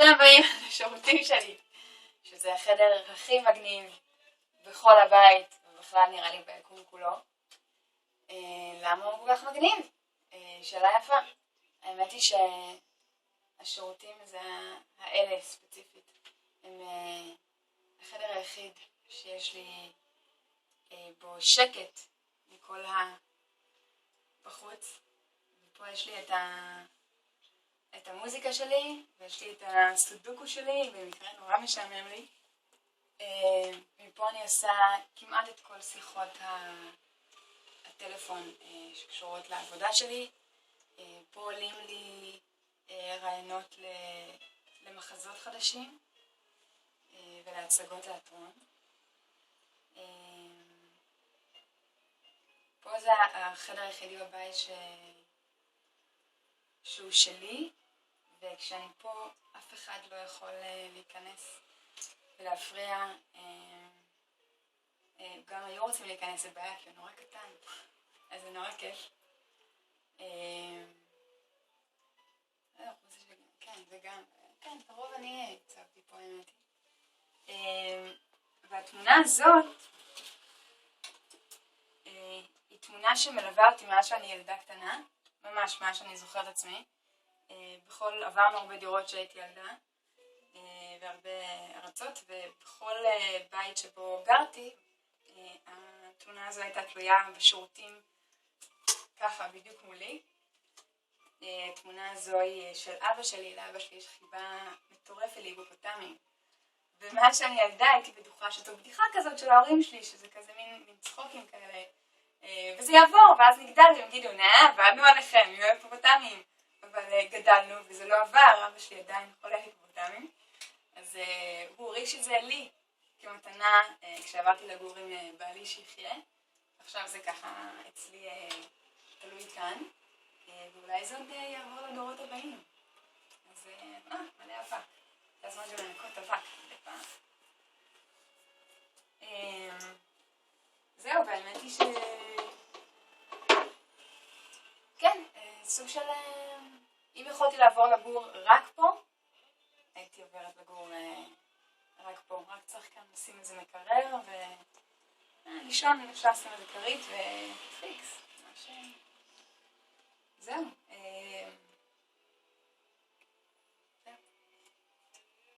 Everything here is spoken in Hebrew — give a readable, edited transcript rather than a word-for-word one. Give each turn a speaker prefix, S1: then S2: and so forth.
S1: ברוכים הבאים לשירותים שלי, שזה החדר הכי מגניב בכל הבית, ובכלל נראה לי ביקום כולו. למה הוא כל כך מגניב? שאלה יפה. האמת היא שהשירותים האלה ספציפית, הם החדר היחיד שיש לי בו שקט מכל בחוץ. ופה יש לי את המוזיקה שלי, ויש לי את הסודוקו שלי, במקרה נורא משעמם לי. מפה אני עושה כמעט את כל שיחות הטלפון שקשורות לעבודה שלי. פה עולים לי רעיונות למחזות חדשים ולהצגות תיאטרון. פה זה החדר היחידי בבית שהוא שלי, וכשאני פה אף אחד לא יכול להיכנס ולהפריע. גם היו רוצים להיכנס לבעיה כי הוא נורא קטן, אז זה נורא כיף. כן, זה גם, כן, הרוב אני הצבתי פה האמת. והתמונה הזאת היא תמונה שמלווה אותי מאז שאני ילדה קטנה, ממש מאז שאני זוכרת עצמי. עברנו הרבה דירות שהייתי ילדה, והרבה ארצות, ובכל בית שבו גרתי, התמונה הזו הייתה תלויה בשירותים, ככה בדיוק מולי. התמונה הזו היא של אבא שלי, לאבא שלי יש חיבה מטורפת להיפופוטמים. ומאז שאני ילדה הייתי בטוחה שזו בדיחה כזאת של ההורים שלי, שזה כזה מין צחוקים כאלה. וזה יעבור, ואז נגדל והם יגידו, עבדנו עליכם, יהיו היפופוטמים. אבל גדלנו וזה לא עבר, אבא שלי עדיין חולה היפופוטמים. אז הוא הוריש את זה לי כמתנה כשעברתי לגור עם בעלי שיחיה. עכשיו זה ככה אצלי תלוי כאן, ואולי זה עוד יעבור לדורות הבאים. אז מלא אבק. זה הזמן של לנקות אבק מדי פעם. זהו, והאמת היא כן, סוג של אם יכולתי לעבור לגור רק פה, הייתי עוברת לגור רק פה. רק צריך כאן לשים איזה מקרר ולישון, אפשר לשים איזה כרית ופיקס. זהו.